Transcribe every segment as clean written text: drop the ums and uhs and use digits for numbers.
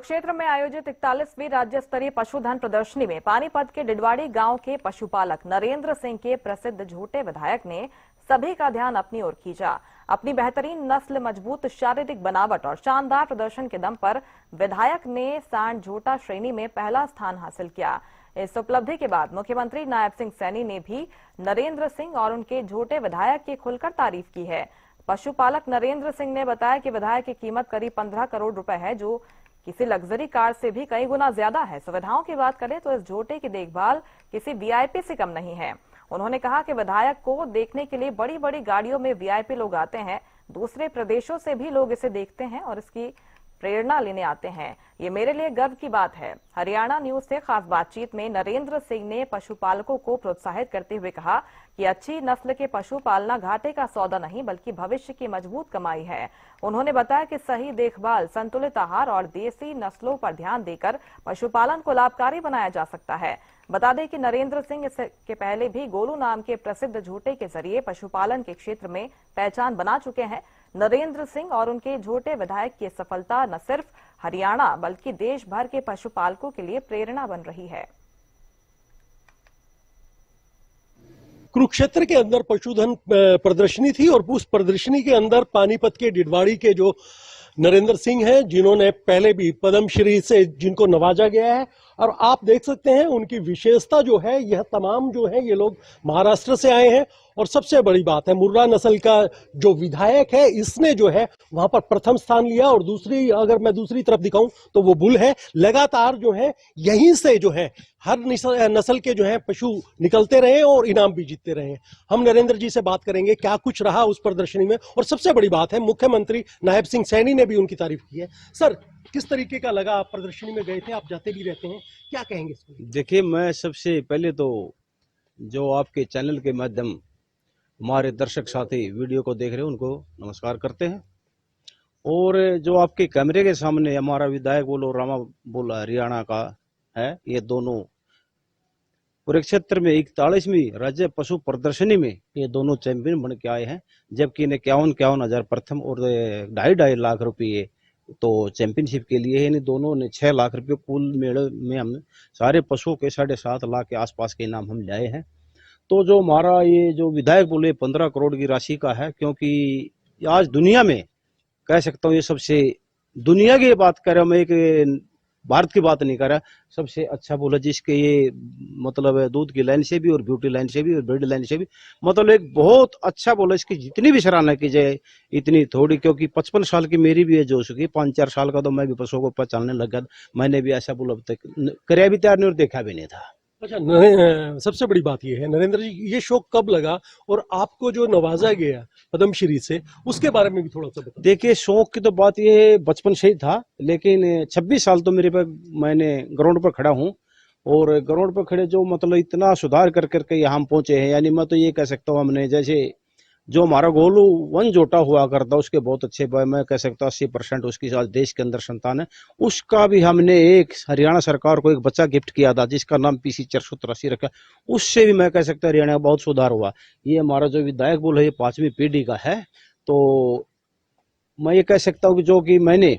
कुरुक्षेत्र में आयोजित 41वीं राज्य स्तरीय पशुधन प्रदर्शनी में पानीपत के डिडवाड़ी गांव के पशुपालक नरेंद्र सिंह के प्रसिद्ध झूठे विधायक ने सभी का ध्यान अपनी ओर खींचा। अपनी बेहतरीन नस्ल, मजबूत शारीरिक बनावट और शानदार प्रदर्शन के दम पर विधायक ने सांड झूठा श्रेणी में पहला स्थान हासिल किया। इस उपलब्धि के बाद मुख्यमंत्री नायब सिंह सैनी ने भी नरेंद्र सिंह और उनके झूठे विधायक की खुलकर तारीफ की है। पशुपालक नरेंद्र सिंह ने बताया कि विधायक की कीमत करीब 15 करोड़ रुपए है, जो किसी लग्जरी कार से भी कई गुना ज्यादा है। सुविधाओं की बात करें तो इस झूठे की देखभाल किसी वीआईपी से कम नहीं है। उन्होंने कहा कि विधायक को देखने के लिए बड़ी बड़ी गाड़ियों में वीआईपी लोग आते हैं, दूसरे प्रदेशों से भी लोग इसे देखते हैं और इसकी प्रेरणा लेने आते हैं। ये मेरे लिए गर्व की बात है। हरियाणा न्यूज से खास बातचीत में नरेंद्र सिंह ने पशुपालकों को प्रोत्साहित करते हुए कहा कि अच्छी नस्ल के पशु पालना घाटे का सौदा नहीं बल्कि भविष्य की मजबूत कमाई है। उन्होंने बताया कि सही देखभाल, संतुलित आहार और देसी नस्लों पर ध्यान देकर पशुपालन को लाभकारी बनाया जा सकता है। बता दें कि नरेंद्र सिंह इसके पहले भी गोलू नाम के प्रसिद्ध झूठे के जरिए पशुपालन के क्षेत्र में पहचान बना चुके हैं। नरेंद्र सिंह और उनके झूठे विधायक की सफलता न सिर्फ हरियाणा बल्कि देश भर के पशुपालकों के लिए प्रेरणा बन रही है। कुरुक्षेत्र के अंदर पशुधन प्रदर्शनी थी और उस प्रदर्शनी के अंदर पानीपत के डिडवाड़ी के जो नरेंद्र सिंह हैं, जिन्होंने पहले भी पद्मश्री से जिनको नवाजा गया है, और आप देख सकते हैं उनकी विशेषता जो है, यह तमाम जो है ये लोग महाराष्ट्र से आए हैं। और सबसे बड़ी बात है, मुर्रा नस्ल का जो विधायक है, इसने जो है वहां पर प्रथम स्थान लिया। और दूसरी, अगर मैं दूसरी तरफ दिखाऊं तो वो बुल है। लगातार जो है यहीं से जो है हर नस्ल के जो है पशु निकलते रहे और इनाम भी जीतते रहे। हम नरेंद्र जी से बात करेंगे क्या कुछ रहा उस प्रदर्शनी में। और सबसे बड़ी बात है, मुख्यमंत्री नायब सिंह सैनी ने भी उनकी तारीफ की है। सर, किस तरीके का लगा? आप प्रदर्शनी में गए थे, आप जाते भी रहते हैं, क्या कहेंगे इसको? देखिए, मैं सबसे पहले तो जो आपके चैनल के माध्यम हमारे दर्शक साथी वीडियो को देख रहे हैं उनको नमस्कार करते हैं। और जो आपके कैमरे के सामने हमारा विधायक बोलो रामा बोला हरियाणा का है, ये दोनों कुरुक्षेत्र में 41वीं राज्य पशु प्रदर्शनी में ये दोनों चैंपियन बन के आए हैं। जबकि इन्हें 51 हजार प्रथम और 2.5 लाख रुपये तो चैंपियनशिप के लिए है। इन दोनों ने 6 लाख रुपये कुल मेड़े में हम सारे पशुओं के 7.5 लाख के आसपास के इनाम हम लाए हैं। तो जो हमारा ये जो विधायक बोले 15 करोड़ की राशि का है, क्योंकि आज दुनिया में कह सकता हूँ ये सबसे दुनिया की बात कर रहा हूँ मैं, एक भारत की बात नहीं कर रहा, सबसे अच्छा बोला जिसके ये मतलब दूध की लाइन से भी और ब्यूटी लाइन से भी और ब्रीड लाइन से भी मतलब एक बहुत अच्छा बोला। इसकी जितनी भी सराहना की जाए इतनी थोड़ी, क्योंकि 55 साल की मेरी भी एज हो चुकी, 5-4 साल का तो मैं भी पशुओं को पहचानने लगा। मैंने भी ऐसा बोला तक कराया भी तैयार नहीं और देखा भी नहीं था। अच्छा, सबसे बड़ी बात यह है नरेंद्र जी, ये शौक कब लगा और आपको जो नवाजा गया पद्मश्री से, उसके बारे में भी थोड़ा सा बताइए। देखिए, शौक की तो बात ये बचपन से ही था, लेकिन 26 साल तो मेरे पे मैंने ग्राउंड पर खड़ा हूँ। और ग्राउंड पर खड़े जो मतलब इतना सुधार कर करके यहाँ हम पहुंचे हैं, यानी मैं तो ये कह सकता हूँ हमने जैसे जो हमारा गोलू वन जोटा हुआ करता उसके बहुत अच्छे, मैं कह सकता हूँ 80% उसकी आज देश के अंदर संतान है। उसका भी हमने एक हरियाणा सरकार को एक बच्चा गिफ्ट किया था जिसका नाम PC 483 रखा। उससे भी मैं कह सकता हूँ हरियाणा का बहुत सुधार हुआ। ये हमारा जो विधायक बोल है ये 5वीं पीढ़ी का है। तो मैं ये कह सकता हूँ कि जो कि मैंने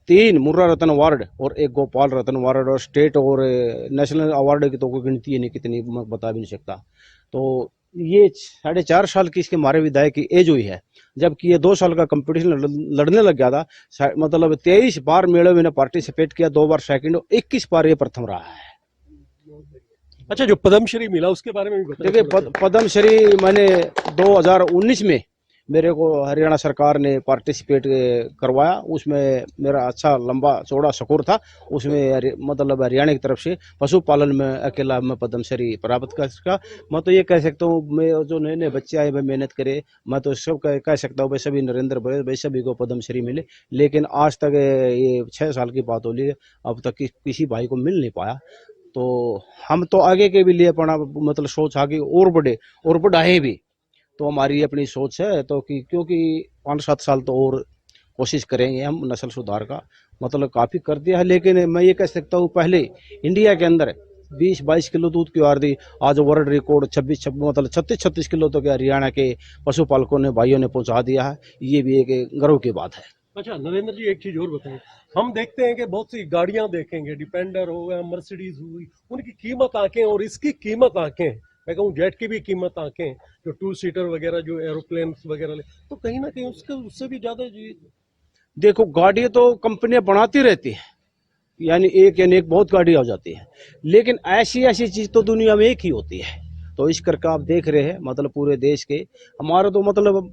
3 मुर्रा रत्न अवार्ड और 1 गोपाल रत्न अवार्ड और स्टेट और नेशनल अवार्ड की तो कोई गिनती नहीं कितनी, मैं बता भी नहीं सकता। तो ये 4.5 साल की इसके हमारे विधायक की एज हुई है, जबकि ये 2 साल का कंपटीशन लड़ने लग गया था। मतलब 23 बार मेले में पार्टिसिपेट किया, 2 बार सेकंड और 21 बार ये प्रथम रहा है। अच्छा, जो पद्मश्री मिला उसके बारे में भी बताइए। देखिए, पद्मश्री मैंने 2019 में मेरे को हरियाणा सरकार ने पार्टिसिपेट करवाया। उसमें मेरा अच्छा लंबा चौड़ा स्कोर था। उसमें मतलब हरियाणा की तरफ से पशुपालन में अकेला मैं पद्मश्री प्राप्त कर सका। मैं तो ये कह सकता हूँ, मैं जो नए नए बच्चे आए वे मेहनत करे, मैं तो सब कह सकता हूँ वैसे भी नरेंद्र भाई सभी को पद्मश्री मिले। लेकिन आज तक ये 6 साल की बात हो रही है, अब तक किसी भाई को मिल नहीं पाया। तो हम तो आगे के भी लिए अपना मतलब सोच आगे और बढ़ाए भी, तो हमारी अपनी सोच है। तो क्योंकि 5-7 साल तो और कोशिश करेंगे हम नस्ल सुधार का, मतलब काफ़ी कर दिया है। लेकिन मैं ये कह सकता हूँ पहले इंडिया के अंदर 20-22 किलो दूध की आरती, आज वर्ल्ड रिकॉर्ड 36 किलो तो हरियाणा के पशुपालकों ने भाइयों ने पहुंचा दिया है। ये भी एक गर्व की बात है। अच्छा नरेंद्र जी, एक चीज और बताएं। हम देखते हैं कि बहुत सी गाड़ियां देखेंगे, डिफेंडर हो गया, मर्सिडीज हुई, उनकी कीमत आंखें और इसकी कीमत आंखें, मैं कहूँ जेट की भी कीमत आंखें, जो 2 सीटर वगैरह जो एरोप्लेन वगैरह ले, तो कहीं ना कहीं उसके उससे भी ज्यादा जी। देखो गाड़ी तो कंपनियां बनाती रहती है, यानी एक बहुत गाड़ी आ जाती है, लेकिन ऐसी ऐसी चीज तो दुनिया में एक ही होती है। तो इस करके आप देख रहे हैं मतलब पूरे देश के हमारा तो मतलब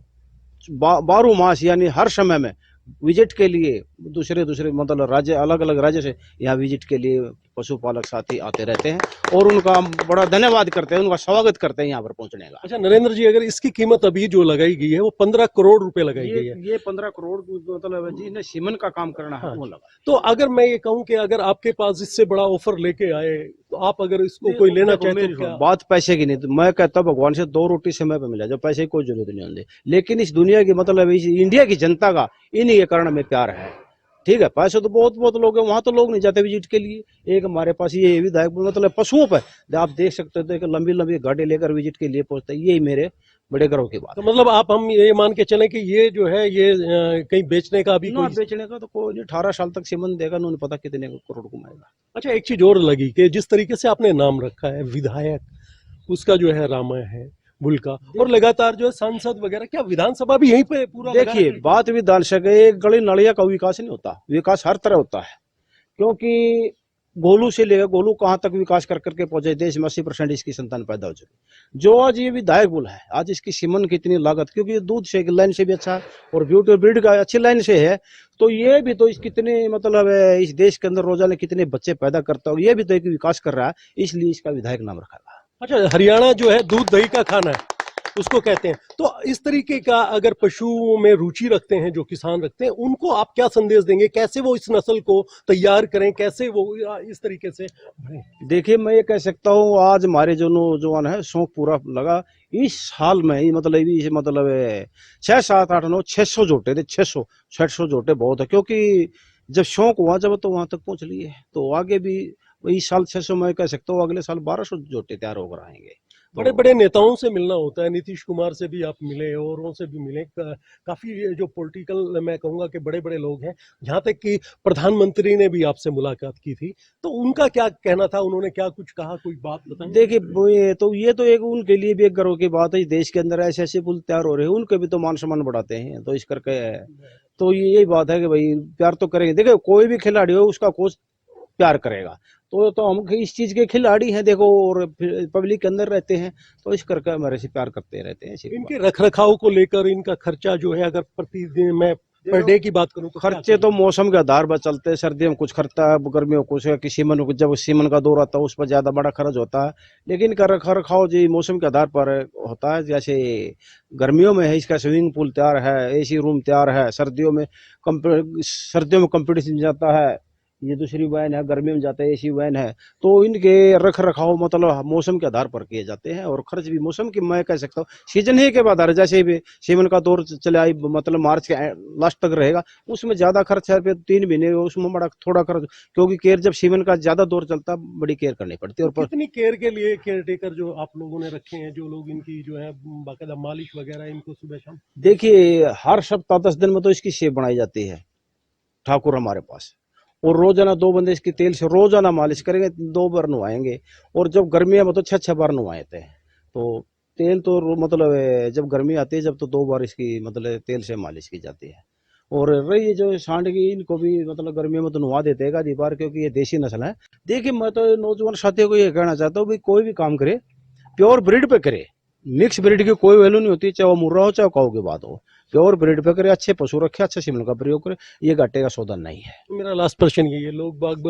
12 मास यानी हर समय में विजिट के लिए दूसरे दूसरे मतलब राज्य अलग अलग राज्य से यहाँ विजिट के लिए पशुपालक साथी आते रहते हैं और उनका हम बड़ा धन्यवाद करते हैं, उनका स्वागत करते हैं यहाँ पर पहुंचने का। अच्छा नरेंद्र जी, अगर इसकी कीमत अभी जो लगाई गई है वो 15 करोड़ रुपए लगाई गई है। ये 15 करोड़ मतलब जिन्हें सीमन का काम करना है हाँ, वो लगा। तो अगर मैं ये कहूं कि अगर आपके पास इससे बड़ा ऑफर लेके आए, तो आप अगर इसको कोई लेना देखो, चाहते मेरी तो क्या? बात पैसे की नहीं, तो मैं कहता हूँ भगवान से 2 रोटी समय पे मिला, जो पैसे की कोई जरूरत नहीं होती, लेकिन इस दुनिया की मतलब इस इंडिया की जनता का इन्हीं के कारण में प्यार है। ठीक है, पैसे तो बहुत बहुत लोग हैं, वहां तो लोग नहीं जाते विजिट के लिए। एक हमारे पास ये विधायक मतलब पशुओं पर आप देख सकते हो कि लंबी लंबी गाड़ी लेकर विजिट के लिए पहुंचते हैं, यही मेरे बड़े गर्व की बात तो है। मतलब आप हम ये मान के चलें कि ये जो है ये कहीं बेचने का अभी ना कोई। बेचने का तो कोई नहीं, 18 साल तक सीमन देगा, उन्होंने पता कितने करोड़ कमाएगा। अच्छा, एक चीज और लगी कि जिस तरीके से आपने नाम रखा है विधायक, उसका जो है रामा है बुल का, और लगातार जो है सांसद वगैरह, क्या विधानसभा भी यहीं पे पूरा लगा देखिए है? बात विधान सभा एक गली नलिया का विकास नहीं होता, विकास हर तरह होता है, क्योंकि गोलू से लेकर गोलू कहाँ तक विकास कर करके पहुंचे, देश में 80% इसकी संतान पैदा हो चुकी। जो आज ये विधायक बोला है, आज इसकी सीमन की इतनी लागत, क्योंकि ये दूध से लाइन से भी अच्छा है और ब्यूटी और ब्रीड का अच्छी लाइन से है, तो ये भी तो इस कितने मतलब इस देश के अंदर रोजाना कितने बच्चे पैदा करता हो, ये भी तो एक विकास कर रहा है, इसलिए इसका विधायक नाम रखा गया। अच्छा, हरियाणा जो है दूध दही का खाना है उसको कहते हैं। तो इस तरीके का अगर पशुओं में रुचि रखते हैं, जो किसान रखते हैं, उनको आप क्या संदेश देंगे? कैसे वो इस नस्ल को तैयार करें, कैसे वो इस तरीके से बढ़ें? देखिए मैं ये कह सकता हूँ, आज हमारे जो नौजवान है शौक पूरा लगा इस साल में ही, मतलब 6, 7, 8, 9 600 जोटे थे, 600 जोटे बहुत है, क्योंकि जब शौक हुआ जब तो वहां तक पहुंच लिए, तो आगे भी इस साल 600, मैं कह सकता हूँ अगले साल 1200 जोटे तैयार होकर आएंगे। बड़े बड़े नेताओं से मिलना होता है, नीतीश कुमार से भी आप मिले, औरों से भी मिले, काफी जो पॉलिटिकल मैं कहूंगा कि बड़े बड़े लोग हैं, यहाँ तक कि प्रधानमंत्री ने भी आपसे मुलाकात की थी, तो उनका क्या कहना था? उन्होंने क्या कुछ कहा, कोई बात बताएं? देखिए ये तो एक उनके लिए भी एक गर्व की बात है, इस देश के अंदर ऐसे ऐसे पुल तैयार हो रहे हैं, उनके भी तो मान सम्मान बढ़ाते हैं, तो इस करके तो यही बात है कि भाई प्यार तो करेंगे। देखो कोई भी खिलाड़ी हो उसका कोच प्यार करेगा, तो हम इस चीज के खिलाड़ी हैं देखो, और पब्लिक के अंदर रहते हैं, तो इस करके हमारे से प्यार करते रहते हैं। इनके रख रखाव को लेकर इनका खर्चा जो है, अगर प्रतिदिन मैं पर डे की बात करूं तो खर्चे तो मौसम के आधार पर चलते हैं, सर्दियों में कुछ खर्चा है, गर्मियों में कुछ है, कि सीमन जब सीमन का दौर आता है उस पर ज्यादा बड़ा खर्च होता है, लेकिन इनका रख रखाव जी मौसम के आधार पर होता है। जैसे गर्मियों में है इसका स्विमिंग पूल तैयार है, एसी रूम तैयार है, सर्दियों में कंपटीशन जाता है, ये दूसरी वैन है, गर्मी में जाता है एसी वैन है, तो इनके रख रखाव मतलब मौसम के आधार पर किए जाते हैं, और खर्च भी मौसम की मैं कह सकता हूँ सीजन ही के बाद आ रहा है। जैसे भी सीमन का दौर चले आई मतलब मार्च के लास्ट तक रहेगा, उसमें ज्यादा खर्च है, फिर 3 महीने उसमें बड़ा थोड़ा खर्च, क्योंकि केयर जब सीमन का ज्यादा दौर चलता है बड़ी केयर करनी पड़ती है। और कितनी केयर के लिए केयर टेकर जो आप लोगों ने रखे हैं, जो लोग इनकी जो है बाकायदा मालिश वगैरह इनको सुबह शाम? देखिए हर सप्ताह 10 दिन में तो इसकी सेब बनाई जाती है ठाकुर हमारे पास, और रोजाना 2 बंदे इसकी तेल से रोजाना मालिश करेंगे, 2 बार नहवाएंगे, और जब गर्मियां में तो 6 बार नहवाते हैं, तो तेल तो मतलब जब गर्मी आती है जब तो 2 बार इसकी मतलब तेल से मालिश की जाती है। और रही जो सांड की, इनको भी मतलब गर्मियों में तो नहवा देते हैं आधी बार, क्योंकि ये देसी नस्ल है। देखिए मैं तो नौजवान साथियों को ये कहना चाहता हूँ, कोई भी काम करे प्योर ब्रीड पे करे, मिक्स ब्रीड की कोई वैल्यू नहीं होती, चाहे वो मुर्रा हो चाहे काऊ की बात हो, प्योर ब्रीड पे करे, अच्छे पशु रखे, अच्छे सीमन का प्रयोग करे, ये घाटे का सौदा नहीं है। मेरा लास्ट प्रश्न ये है, लोग बाग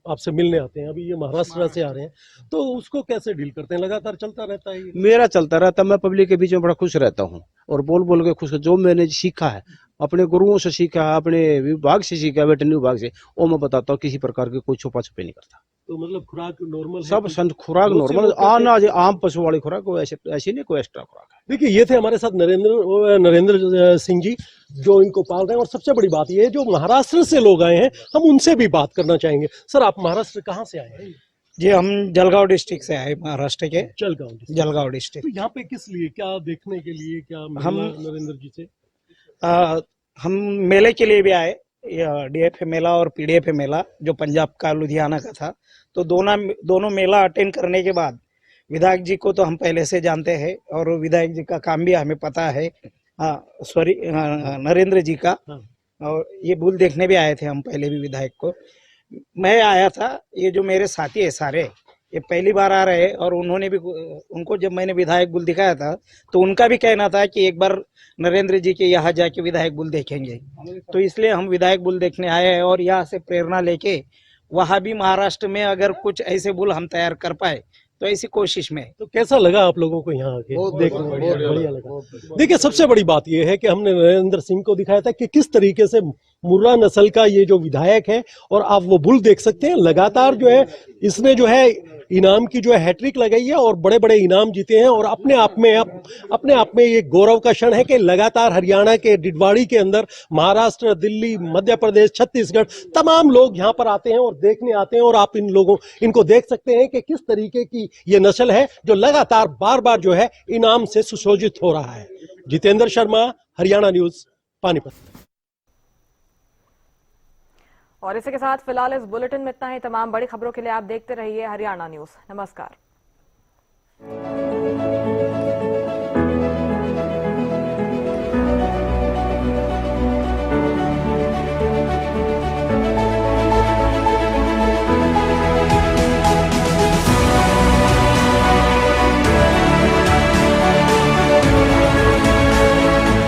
आपसे मिलने आते हैं, अभी ये महाराष्ट्र से आ रहे हैं, तो उसको कैसे डील करते हैं? लगातार चलता रहता है ये? मेरा चलता रहता, मैं पब्लिक के बीच में बड़ा खुश रहता हूँ, और बोल बोल के खुश, जो मैंने सीखा है अपने गुरुओं से सीखा है, अपने विभाग से सीखा है, वेटरनरी विभाग से, वो मैं बताता हूँ, किसी प्रकार के कोई छुपा छुपे नहीं करता। तो मतलब खुराक नॉर्मल सब खुराक नॉर्मल, अनाज आम पशु वाली खुराक, ऐसी नहीं कोई एक्स्ट्रा खुराक है। देखिए, ये थे हमारे साथ नरेंद्र सिंह जी, जो इनको पाल रहे हैं, और सबसे बड़ी बात ये है, जो महाराष्ट्र से लोग आए हैं, हम उनसे भी बात करना चाहेंगे। सर, आप महाराष्ट्र कहाँ से आए हैं? जी हम जलगांव डिस्ट्रिक्ट से आए, महाराष्ट्र के जलगांव डिस्ट्रिक्ट। तो यहाँ पे किस लिए, क्या देखने के लिए, क्या मिलना हम नरेंद्र जी से? हम मेले के लिए भी आए, डीएफए मेला और पीडीएफए मेला जो पंजाब का लुधियाना का था। तो दोनों मेला अटेंड करने के बाद विधायक जी को तो हम पहले से जानते हैं और विधायक जी का काम भी हमें पता है। नरेंद्र जी का, और ये बुल देखने भी आए थे हम पहले भी विधायक को। मैं आया था, ये जो मेरे साथी है सारे, ये पहली बार आ रहे हैं और उन्होंने भी, उनको जब मैंने विधायक बुल दिखाया था तो उनका भी कहना था कि एक बार नरेंद्र जी के यहाँ जाके विधायक बुल देखेंगे। तो इसलिए हम विधायक बुल देखने आए हैं और यहाँ से प्रेरणा लेके वहाँ भी महाराष्ट्र में अगर कुछ ऐसे बुल हम तैयार कर पाए तो ऐसी कोशिश में। तो कैसा लगा आप लोगों को यहाँ आके? देखने में बढ़िया लगा। देखिए, सबसे बड़ी बात यह है कि हमने नरेंद्र सिंह को दिखाया था कि किस तरीके से मुर्रा नस्ल का ये जो विधायक है, और आप वो बुल देख सकते हैं लगातार जो है इसने जो है इनाम की जो है हैट्रिक लगाई है और बड़े बड़े इनाम जीते हैं। और अपने आप में ये गौरव का क्षण है कि लगातार हरियाणा के डिडवाड़ी के अंदर महाराष्ट्र, दिल्ली, मध्य प्रदेश, छत्तीसगढ़ तमाम लोग यहाँ पर आते हैं और देखने आते हैं। और आप इनको देख सकते हैं कि किस तरीके की ये नस्ल है जो लगातार बार बार जो है इनाम से सुशोभित हो रहा है। जितेंद्र शर्मा, हरियाणा न्यूज, पानीपत। और इसी के साथ फिलहाल इस बुलेटिन में इतना ही। तमाम बड़ी खबरों के लिए आप देखते रहिए हरियाणा न्यूज। नमस्कार।